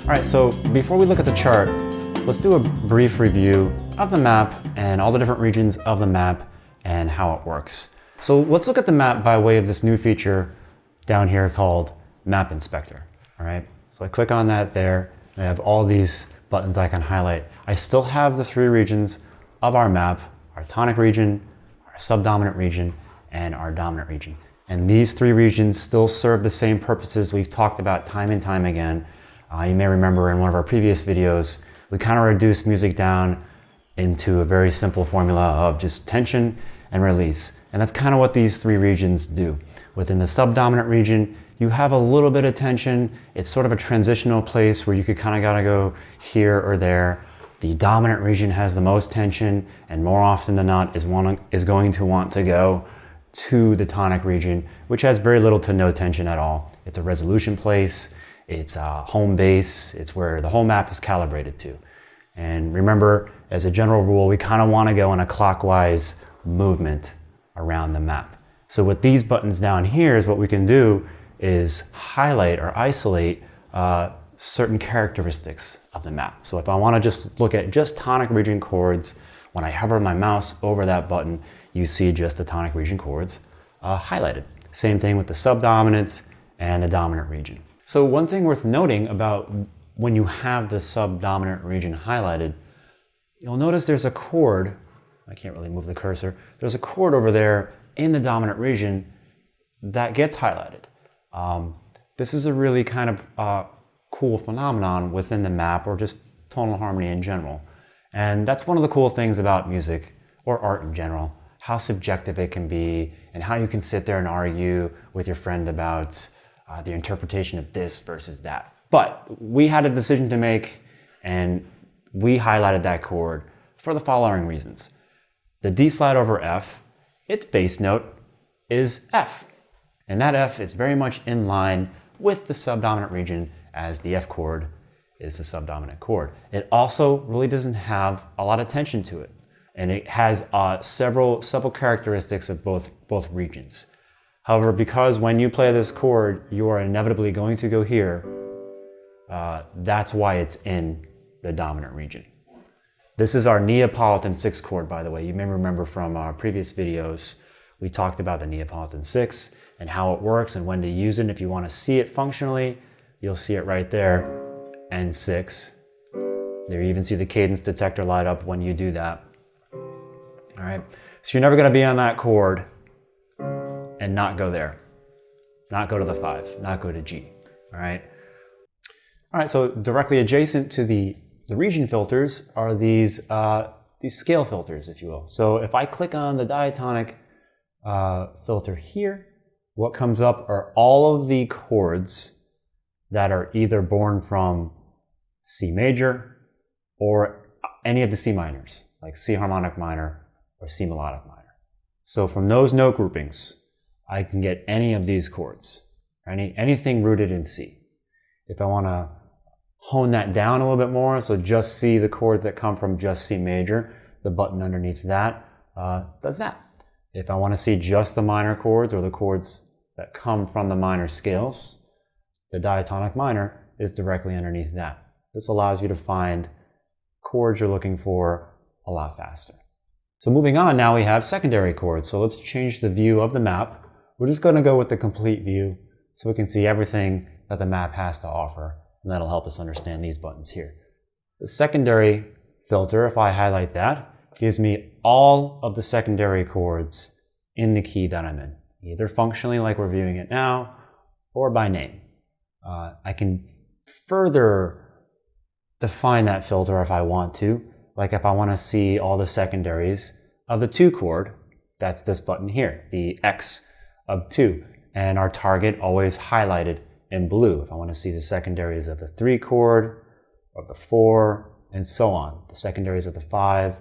All right, so before we look at the chart, let's do a brief review of the map and all the different regions of the map and how it works. So let's look at the map by way of this new feature down here called Map Inspector. All right, so I click on that there, and I have all these buttons I can highlight. I still have the three regions of our map: our tonic region, our subdominant region, and our dominant region. And these three regions still serve the same purposes we've talked about time and time again. You may remember in one of our previous videos, we kind of reduced music down into a very simple formula of just tension and release. And that's kind of what these three regions do. Within the subdominant region, you have a little bit of tension. It's sort of a transitional place where you could kind of gotta go here or there. The dominant region has the most tension, and more often than not is going to want to go to the tonic region, which has very little to no tension at all. It's a resolution place. It's a home base. It's where the whole map is calibrated to. And remember, as a general rule, we kind of want to go in a clockwise movement around the map. So with these buttons down here, is what we can do is highlight or isolate certain characteristics of the map. So if I want to just look at just tonic region chords, when I hover my mouse over that button, you see just the tonic region chords highlighted. Same thing with the subdominant and the dominant region. So one thing worth noting about when you have the subdominant region highlighted, you'll notice there's a chord. I can't really move the cursor. There's a chord over there in the dominant region that gets highlighted. This is a really kind of cool phenomenon within the map, or just tonal harmony in general. And that's one of the cool things about music, or art in general, how subjective it can be, and how you can sit there and argue with your friend about the interpretation of this versus that. But we had a decision to make, and we highlighted that chord for the following reasons. The D flat over F, its bass note is F. And that F is very much in line with the subdominant region, as the F chord is the subdominant chord. It also really doesn't have a lot of tension to it. And it has several characteristics of both regions. However, because when you play this chord, you are inevitably going to go here, that's why it's in the dominant region. This is our Neapolitan 6 chord, by the way. You may remember from our previous videos, we talked about the Neapolitan 6 and how it works and when to use it. If you want to see it functionally, you'll see it right there, N6. There you even see the cadence detector light up when you do that. All right, so you're never going to be on that chord and not go there, not go to the 5, not go to G, all right? All right, so directly adjacent to the region filters are these scale filters, if you will. So if I click on the diatonic filter here, what comes up are all of the chords that are either born from C major or any of the C minors, like C harmonic minor or C melodic minor. So from those note groupings, I can get any of these chords, anything rooted in C. If I want to hone that down a little bit more, so just see the chords that come from just C major, the button underneath that does that. If I want to see just the minor chords, or the chords that come from the minor scales, the diatonic minor is directly underneath that. This allows you to find chords you're looking for a lot faster. So moving on, now we have secondary chords. So let's change the view of the map. We're just going to go with the complete view so we can see everything that the map has to offer, and that'll help us understand these buttons here. The secondary filter, if I highlight that, gives me all of the secondary chords in the key that I'm in, either functionally like we're viewing it now, or by name. I can further define that filter if I want to, like if I want to see all the secondaries of the 2 chord, that's this button here, the X of 2, and our target always highlighted in blue. If I want to see the secondaries of the 3 chord, of the 4, and so on, the secondaries of the 5,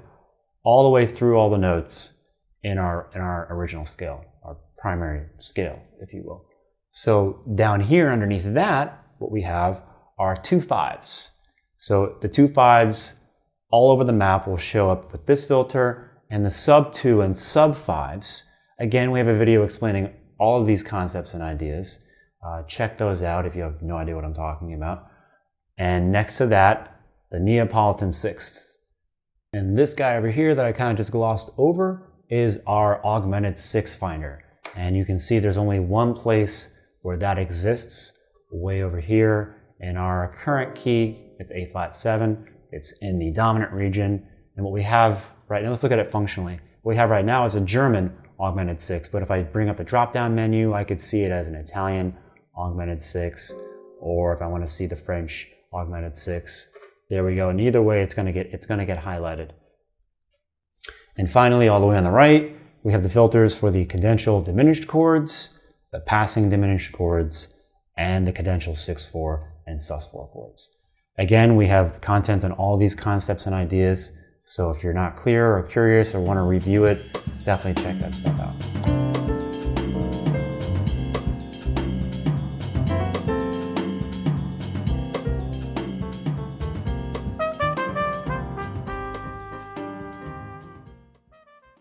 all the way through all the notes in our original scale, our primary scale, if you will. So down here underneath that, what we have are 2 5s. So the 2 5s all over the map will show up with this filter, and the sub 2 and sub 5s. Again, we have a video explaining all of these concepts and ideas. Check those out if you have no idea what I'm talking about. And next to that, the Neapolitan sixths. And this guy over here that I kind of just glossed over is our augmented sixth finder. And you can see there's only one place where that exists, way over here in our current key. It's A flat 7. It's in the dominant region. And what we have right now, let's look at it functionally. What we have right now is a German augmented sixth, but if I bring up the drop-down menu, I could see it as an Italian augmented sixth, or if I want to see the French augmented sixth, there we go. And either way, it's going to get highlighted. And finally, all the way on the right, we have the filters for the cadential diminished chords, the passing diminished chords, and the cadential 6/4 and sus4 chords. Again, we have content on all these concepts and ideas. So if you're not clear or curious or want to review it, definitely check that stuff out.